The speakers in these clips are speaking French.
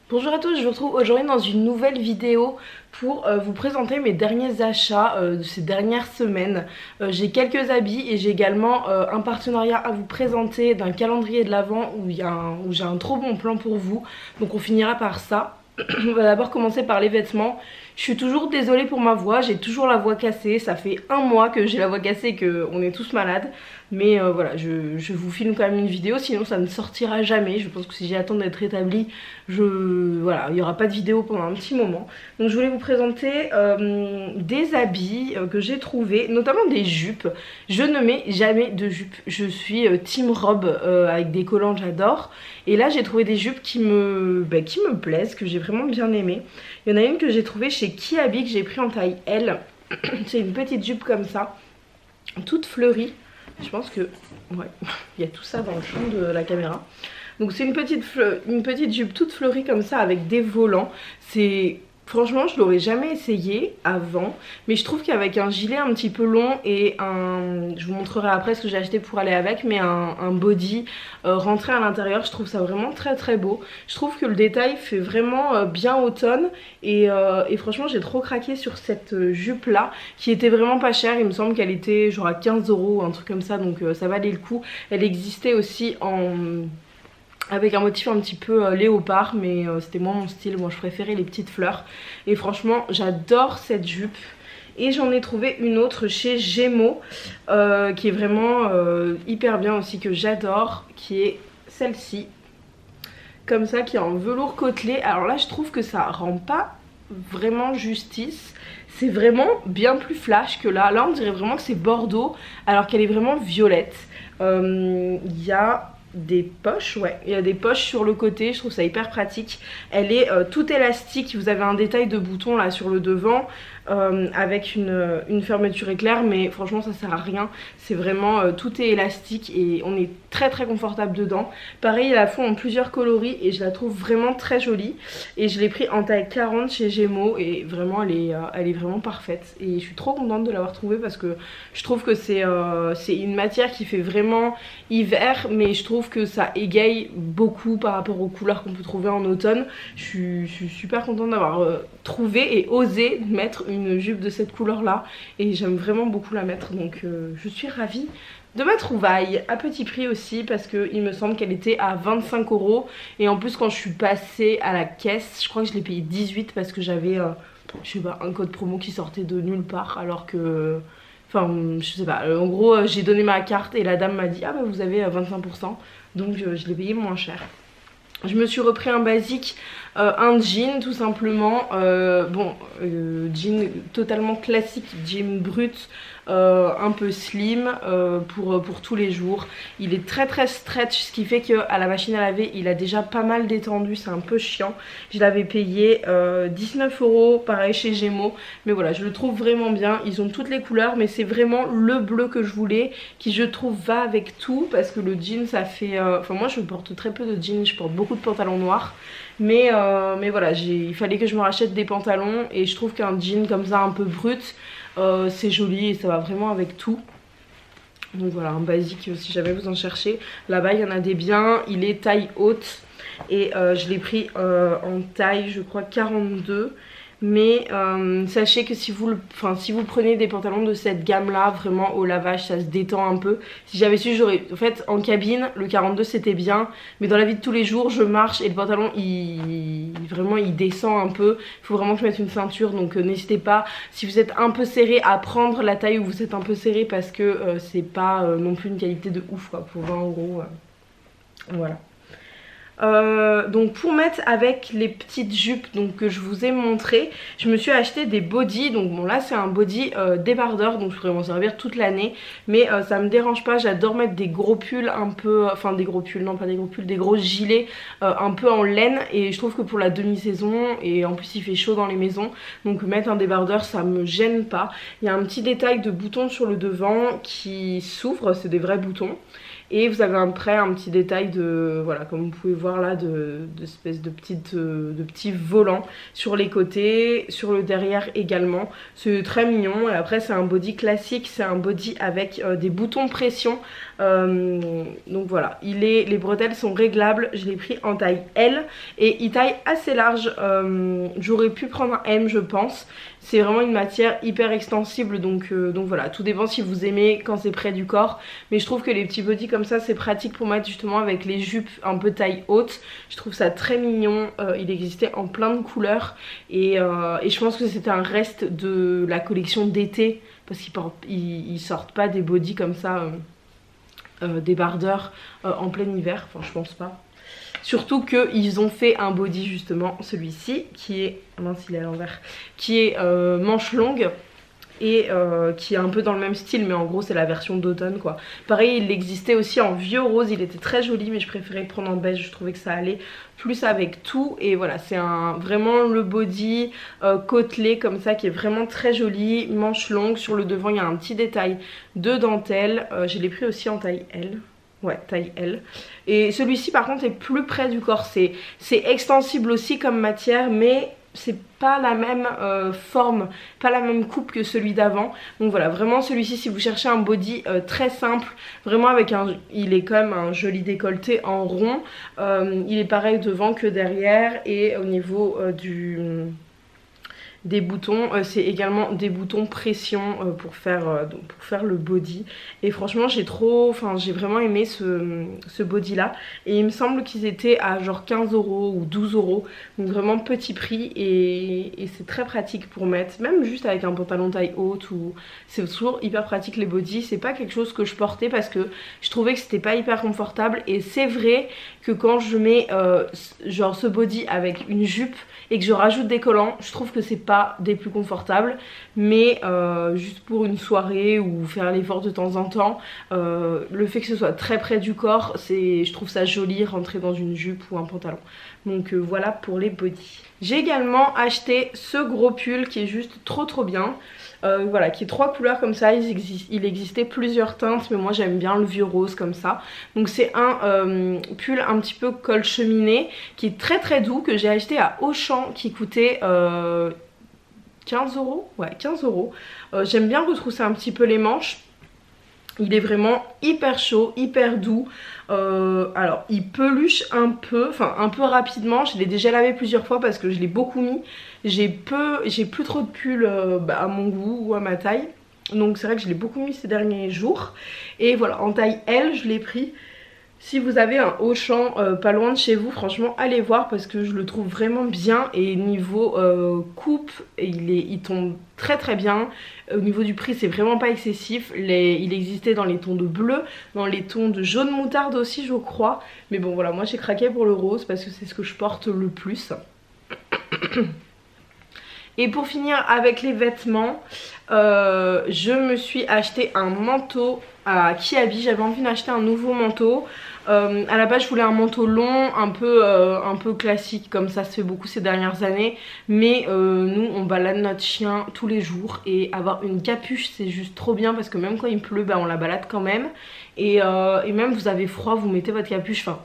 Bonjour à tous, je vous retrouve aujourd'hui dans une nouvelle vidéo pour vous présenter mes derniers achats de ces dernières semaines. J'ai quelques habits et j'ai également un partenariat à vous présenter d'un calendrier de l'Avent où j'ai un trop bon plan pour vous. Donc on finira par ça. On va d'abord commencer par les vêtements. Je suis toujours désolée pour ma voix, j'ai toujours la voix cassée. Ça fait un mois que j'ai la voix cassée et qu'on est tous malades. Mais voilà, je vous filme quand même une vidéo, sinon ça ne sortira jamais. Je pense que si j'attends d'être rétablie, voilà, il n'y aura pas de vidéo pendant un petit moment. Donc je voulais vous présenter des habits que j'ai trouvés, notamment des jupes. Je ne mets jamais de jupes, je suis team robe avec des collants, j'adore. Et là j'ai trouvé des jupes qui me plaisent, que j'ai vraiment bien aimées. Il y en a une que j'ai trouvée chez Kiabi, que j'ai pris en taille L. C'est une petite jupe comme ça, toute fleurie. Je pense que, ouais, il y a tout ça dans le champ de la caméra. Donc c'est une petite jupe toute fleurie comme ça avec des volants. Franchement, je l'aurais jamais essayé avant, mais je trouve qu'avec un gilet un petit peu long et je vous montrerai après ce que j'ai acheté pour aller avec, mais un body rentré à l'intérieur, je trouve ça vraiment très très beau. Je trouve que le détail fait vraiment bien automne et franchement j'ai trop craqué sur cette jupe là qui était vraiment pas chère. Il me semble qu'elle était genre à 15 € ou un truc comme ça, donc ça valait le coup. Elle existait aussi avec un motif un petit peu léopard, mais c'était moins mon style. Moi je préférais les petites fleurs et franchement j'adore cette jupe. Et j'en ai trouvé une autre chez Gémeaux qui est vraiment hyper bien aussi, que j'adore, qui est celle-ci, comme ça, qui est en velours côtelé. Alors là je trouve que ça rend pas vraiment justice. C'est vraiment bien plus flash que là. Là on dirait vraiment que c'est bordeaux alors qu'elle est vraiment violette. Il y a des poches, ouais, il y a des poches sur le côté, je trouve ça hyper pratique. Elle est toute élastique, vous avez un détail de bouton là sur le devant avec une fermeture éclair, mais franchement ça sert à rien. C'est vraiment tout est élastique et on est très très confortable dedans. Pareil, ils la font en plusieurs coloris et je la trouve vraiment très jolie. Et je l'ai pris en taille 40 chez Gémeaux et vraiment elle est vraiment parfaite. Et je suis trop contente de l'avoir trouvée parce que je trouve que c'est une matière qui fait vraiment hiver, mais je trouve que ça égaye beaucoup par rapport aux couleurs qu'on peut trouver en automne. Je suis super contente d'avoir trouvé et osé mettre une jupe de cette couleur là et j'aime vraiment beaucoup la mettre, donc je suis ravie de ma trouvaille, à petit prix aussi parce que il me semble qu'elle était à 25 € et en plus quand je suis passée à la caisse, je crois que je l'ai payé 18 parce que j'avais je sais pas, un code promo qui sortait de nulle part, alors que enfin je sais pas, en gros j'ai donné ma carte et la dame m'a dit ah bah vous avez 25%, donc je l'ai payé moins cher. Je me suis repris un basique, un jean tout simplement, jean totalement classique, jean brut, un peu slim pour tous les jours. Il est très très stretch, ce qui fait qu'à la machine à laver il a déjà pas mal détendu, c'est un peu chiant. Je l'avais payé 19 €, pareil chez Gémeaux, mais voilà, je le trouve vraiment bien. Ils ont toutes les couleurs, mais c'est vraiment le bleu que je voulais, qui je trouve va avec tout, parce que le jean ça fait enfin moi je porte très peu de jeans, je porte beaucoup de pantalons noirs, mais voilà, il fallait que je me rachète des pantalons et je trouve qu'un jean comme ça un peu brut c'est joli et ça va vraiment avec tout. Donc voilà, un basique si jamais vous en cherchez. Là-bas il y en a des biens, il est taille haute et je l'ai pris en taille je crois 42. Mais sachez que si vous prenez des pantalons de cette gamme là, vraiment au lavage ça se détend un peu. Si j'avais su, j'aurais, en fait en cabine le 42 c'était bien, mais dans la vie de tous les jours je marche et le pantalon vraiment il descend un peu. Il faut vraiment que je mette une ceinture, donc n'hésitez pas, si vous êtes un peu serré, à prendre la taille où vous êtes un peu serré, parce que c'est pas non plus une qualité de ouf quoi, pour 20 €. Voilà. Donc pour mettre avec les petites jupes donc, que je vous ai montré, je me suis acheté des bodys. Donc bon là c'est un body débardeur, donc je pourrais m'en servir toute l'année, mais ça me dérange pas. J'adore mettre des gros pulls un peu, enfin des gros pulls, non pas des gros pulls, des gros gilets un peu en laine, et je trouve que pour la demi-saison, et en plus il fait chaud dans les maisons, donc mettre un débardeur ça me gêne pas. Il y a un petit détail de boutons sur le devant qui s'ouvre, c'est des vrais boutons. Et vous avez après un petit détail de, voilà, comme vous pouvez voir là, d'espèces de petits volants sur les côtés, sur le derrière également. C'est très mignon. Et après c'est un body classique, c'est un body avec des boutons pression. Donc voilà, les bretelles sont réglables. Je l'ai pris en taille L et il taille assez large. J'aurais pu prendre un M je pense. C'est vraiment une matière hyper extensible, donc voilà, tout dépend si vous aimez quand c'est près du corps. Mais je trouve que les petits bodys comme ça, c'est pratique pour mettre justement avec les jupes un peu taille haute. Je trouve ça très mignon, il existait en plein de couleurs. Et je pense que c'était un reste de la collection d'été, parce qu'ils sortent pas des bodys comme ça, débardeurs en plein hiver, enfin je pense pas. Surtout qu'ils ont fait un body justement, celui-ci, qui est, mince il est à l'envers, qui est manche longue et qui est un peu dans le même style, mais en gros c'est la version d'automne quoi. Pareil, il existait aussi en vieux rose, il était très joli, mais je préférais le prendre en beige, je trouvais que ça allait plus avec tout. Et voilà, c'est vraiment le body côtelé comme ça qui est vraiment très joli, manche longue. Sur le devant il y a un petit détail de dentelle, je l'ai pris aussi en taille L. Ouais, taille L. Et celui-ci par contre est plus près du corps. C'est extensible aussi comme matière, mais c'est pas la même forme, pas la même coupe que celui d'avant. Donc voilà, vraiment celui-ci, si vous cherchez un body très simple, vraiment avec il est quand même un joli décolleté en rond. Il est pareil devant que derrière. Et au niveau des boutons, c'est également des boutons pression pour faire le body. Et franchement j'ai vraiment aimé ce body là. Et il me semble qu'ils étaient à genre 15 € ou 12 €, donc vraiment petit prix. Et c'est très pratique pour mettre, même juste avec un pantalon taille haute, ou c'est toujours hyper pratique les bodys. C'est pas quelque chose que je portais parce que je trouvais que c'était pas hyper confortable. Et c'est vrai que quand je mets genre ce body avec une jupe et que je rajoute des collants, je trouve que c'est pas des plus confortables. Mais juste pour une soirée ou faire l'effort de temps en temps, le fait que ce soit très près du corps, je trouve ça joli, rentrer dans une jupe ou un pantalon. Donc voilà pour les bodys. J'ai également acheté ce gros pull qui est juste trop bien. Voilà, qui est 3 couleurs comme ça. Il existait plusieurs teintes, mais moi j'aime bien le vieux rose comme ça. Donc c'est un pull un petit peu col cheminé qui est très doux, que j'ai acheté à Auchan, qui coûtait 15 €. Ouais, 15 €. J'aime bien retrousser un petit peu les manches. Il est vraiment hyper chaud, hyper doux. Alors il peluche un peu rapidement. Je l'ai déjà lavé plusieurs fois parce que je l'ai beaucoup mis. J'ai plus trop de pulls à mon goût ou à ma taille. Donc c'est vrai que je l'ai beaucoup mis ces derniers jours. Et voilà, en taille L je l'ai pris. Si vous avez un Auchan pas loin de chez vous, franchement allez voir parce que je le trouve vraiment bien. Et niveau coupe, il tombe très bien. Au niveau du prix, c'est vraiment pas excessif. Il existait dans les tons de bleu, dans les tons de jaune moutarde aussi je crois. Mais bon voilà, moi j'ai craqué pour le rose parce que c'est ce que je porte le plus. Et pour finir avec les vêtements, je me suis acheté un manteau à Kiabi. J'avais envie d'acheter un nouveau manteau. À la base je voulais un manteau long, un peu classique, comme ça se fait beaucoup ces dernières années. Mais nous on balade notre chien tous les jours, et avoir une capuche c'est juste trop bien, parce que même quand il pleut, on la balade quand même. Et même vous avez froid, vous mettez votre capuche. Enfin,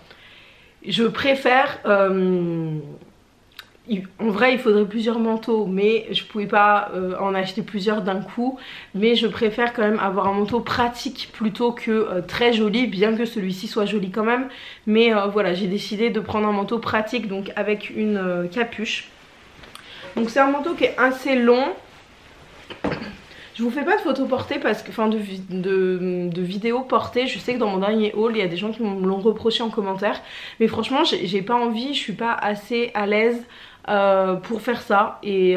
je préfère... en vrai il faudrait plusieurs manteaux, mais je pouvais pas en acheter plusieurs d'un coup. Mais je préfère quand même avoir un manteau pratique plutôt que très joli, bien que celui-ci soit joli quand même. Mais voilà, j'ai décidé de prendre un manteau pratique, donc avec une capuche. Donc c'est un manteau qui est assez long. Je vous fais pas de photos portées parce que, enfin de vidéos portées. Je sais que dans mon dernier haul il y a des gens qui me l'ont reproché en commentaire, mais franchement j'ai pas envie, je suis pas assez à l'aise pour faire ça. Et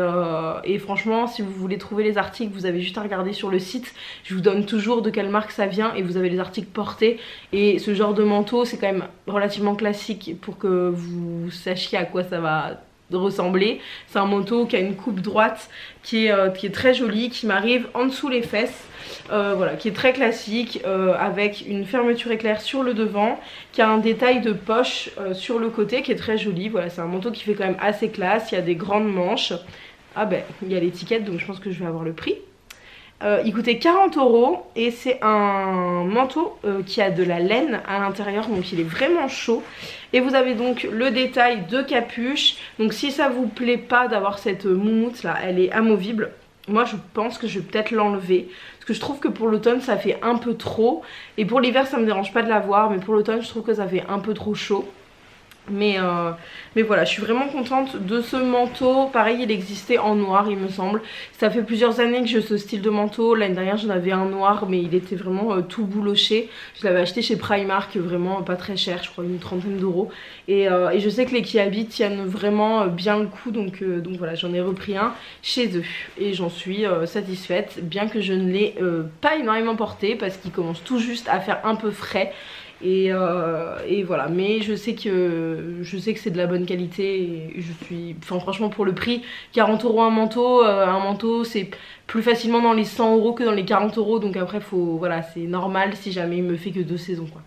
franchement, si vous voulez trouver les articles, vous avez juste à regarder sur le site. Je vous donne toujours de quelle marque ça vient et vous avez les articles portés. Et ce genre de manteau c'est quand même relativement classique pour que vous sachiez à quoi ça va ressembler. C'est un manteau qui a une coupe droite qui est très jolie, qui m'arrive en dessous les fesses, voilà, qui est très classique, avec une fermeture éclair sur le devant, qui a un détail de poche sur le côté qui est très joli. Voilà, c'est un manteau qui fait quand même assez classe. Il y a des grandes manches. Ah ben il y a l'étiquette, donc je pense que je vais avoir le prix. Il coûtait 40 € et c'est un manteau qui a de la laine à l'intérieur, donc il est vraiment chaud. Et vous avez donc le détail de capuche. Donc si ça vous plaît pas d'avoir cette moumoute là, elle est amovible. Moi je pense que je vais peut-être l'enlever parce que je trouve que pour l'automne ça fait un peu trop. Et pour l'hiver ça me dérange pas de l'avoir, mais pour l'automne je trouve que ça fait un peu trop chaud. Mais voilà, je suis vraiment contente de ce manteau. Pareil, il existait en noir il me semble. Ça fait plusieurs années que j'ai ce style de manteau. L'année dernière j'en avais un noir, mais il était vraiment tout bouloché. Je l'avais acheté chez Primark, vraiment pas très cher, je crois une trentaine d'euros. Et je sais que les Kiabi tiennent vraiment bien le coup, donc voilà, j'en ai repris un chez eux. Et j'en suis satisfaite, bien que je ne l'ai pas énormément porté, parce qu'il commence tout juste à faire un peu frais. Et voilà, mais je sais que c'est de la bonne qualité et je suis, enfin franchement pour le prix, 40 € un manteau c'est plus facilement dans les 100 € que dans les 40 €, donc après voilà, c'est normal si jamais il me fait que 2 saisons quoi.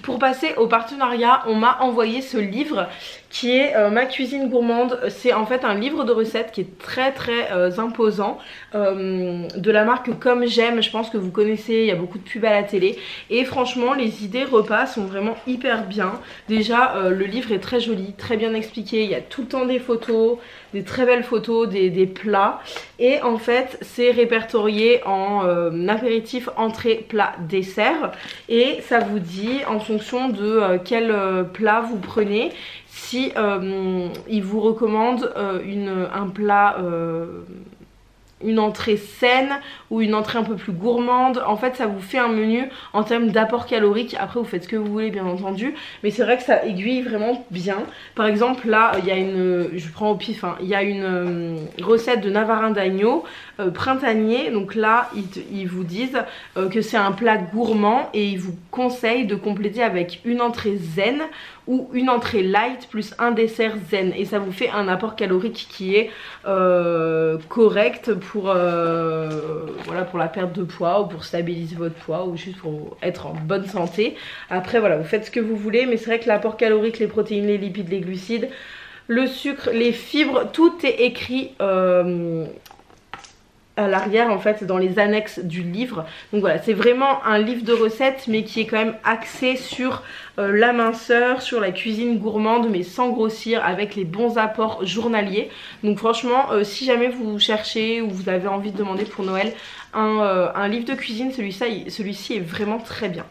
Pour passer au partenariat, on m'a envoyé ce livre qui est Ma cuisine gourmande. C'est en fait un livre de recettes qui est très imposant, de la marque Comme J'aime. Je pense que vous connaissez, il y a beaucoup de pubs à la télé. Et franchement les idées repas sont vraiment hyper bien. Déjà le livre est très joli, très bien expliqué. Il y a tout le temps des photos, des très belles photos, des plats. Et en fait c'est répertorié en apéritif, entrée, plat, dessert. Et ça vous dit en fonction de quel plat vous prenez, si il vous recommande un plat, une entrée saine ou une entrée un peu plus gourmande. En fait ça vous fait un menu en termes d'apport calorique. Après vous faites ce que vous voulez bien entendu, mais c'est vrai que ça aiguille vraiment bien. Par exemple là il y a je prends au pif hein, il y a une recette de navarin d'agneau printanier. Donc là ils vous disent que c'est un plat gourmand et ils vous conseillent de compléter avec une entrée zen ou une entrée light plus un dessert zen, et ça vous fait un apport calorique qui est correct pour voilà, pour la perte de poids ou pour stabiliser votre poids ou juste pour être en bonne santé. Après voilà, vous faites ce que vous voulez, mais c'est vrai que l'apport calorique, les protéines, les lipides, les glucides, le sucre, les fibres, tout est écrit à l'arrière en fait, dans les annexes du livre. Donc voilà, c'est vraiment un livre de recettes mais qui est quand même axé sur la minceur, sur la cuisine gourmande mais sans grossir, avec les bons apports journaliers. Donc franchement si jamais vous cherchez ou vous avez envie de demander pour Noël un livre de cuisine, celui-ci est vraiment très bien.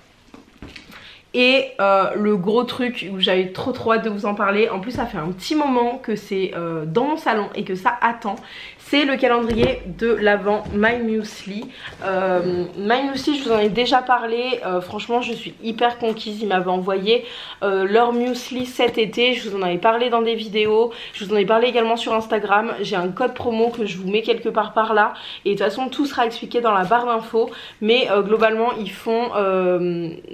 Et le gros truc où j'avais trop hâte de vous en parler, en plus ça fait un petit moment que c'est dans mon salon et que ça attend, c'est le calendrier de l'Avent My Muesli. My Muesli, je vous en ai déjà parlé, franchement je suis hyper conquise. Ils m'avaient envoyé leur muesli cet été, je vous en avais parlé dans des vidéos, je vous en ai parlé également sur Instagram. J'ai un code promo que je vous mets quelque part par là et de toute façon tout sera expliqué dans la barre d'infos. Mais globalement ils font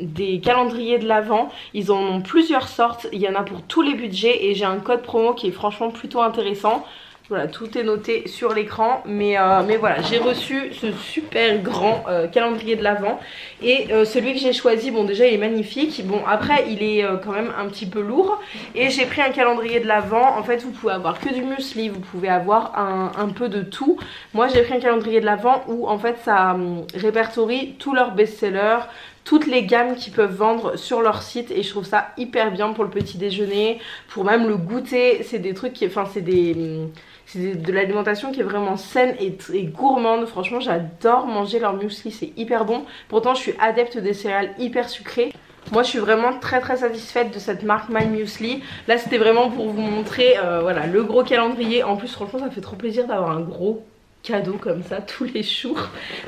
des calendriers de l'Avent, ils en ont plusieurs sortes, il y en a pour tous les budgets et j'ai un code promo qui est franchement plutôt intéressant. Voilà, tout est noté sur l'écran, mais voilà, j'ai reçu ce super grand calendrier de l'Avent et celui que j'ai choisi, bon déjà il est magnifique, bon après il est quand même un petit peu lourd et j'ai pris un calendrier de l'Avent. En fait vous pouvez avoir que du muesli, vous pouvez avoir un peu de tout. Moi j'ai pris un calendrier de l'Avent où en fait ça répertorie tous leurs best-sellers, toutes les gammes qu'ils peuvent vendre sur leur site, et je trouve ça hyper bien pour le petit déjeuner, pour même le goûter. C'est des trucs qui, enfin c'est de l'alimentation qui est vraiment saine et gourmande. Franchement j'adore manger leur muesli, c'est hyper bon. Pourtant je suis adepte des céréales hyper sucrées. Moi je suis vraiment très satisfaite de cette marque My Muesli. Là c'était vraiment pour vous montrer voilà, le gros calendrier. En plus franchement ça fait trop plaisir d'avoir un gros cadeau comme ça tous les jours.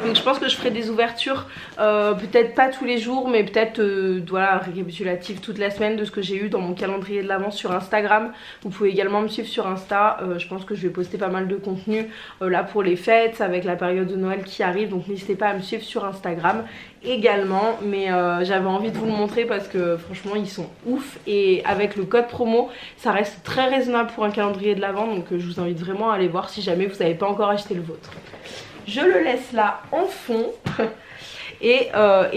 Donc je pense que je ferai des ouvertures peut-être pas tous les jours, mais peut-être voilà, récapitulatif toute la semaine de ce que j'ai eu dans mon calendrier de l'Avent sur Instagram. Vous pouvez également me suivre sur Insta, je pense que je vais poster pas mal de contenu là pour les fêtes avec la période de Noël qui arrive, donc n'hésitez pas à me suivre sur Instagram également. Mais j'avais envie de vous le montrer parce que franchement ils sont ouf, et avec le code promo ça reste très raisonnable pour un calendrier de l'Avent, donc je vous invite vraiment à aller voir si jamais vous n'avez pas encore acheté le vôtre. Je le laisse là en fond. Et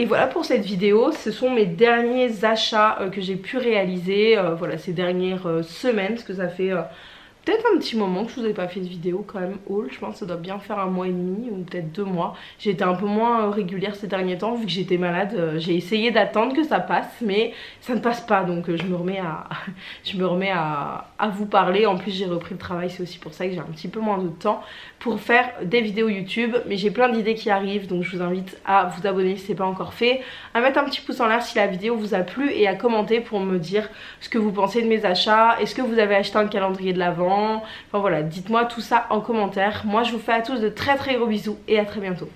voilà pour cette vidéo, ce sont mes derniers achats que j'ai pu réaliser voilà, ces dernières semaines, parce que ça fait peut-être un petit moment que je vous ai pas fait de vidéo quand même haul, je pense que ça doit bien faire un mois et demi ou peut-être 2 mois. J'ai été un peu moins régulière ces derniers temps vu que j'étais malade, j'ai essayé d'attendre que ça passe mais ça ne passe pas, donc je me remets à vous parler. En plus j'ai repris le travail, c'est aussi pour ça que j'ai un petit peu moins de temps pour faire des vidéos YouTube, mais j'ai plein d'idées qui arrivent, donc je vous invite à vous abonner si ce n'est pas encore fait, à mettre un petit pouce en l'air si la vidéo vous a plu et à commenter pour me dire ce que vous pensez de mes achats. Est-ce que vous avez acheté un calendrier de l'Avent? Enfin voilà, dites-moi tout ça en commentaire. Moi je vous fais à tous de très très gros bisous et à très bientôt.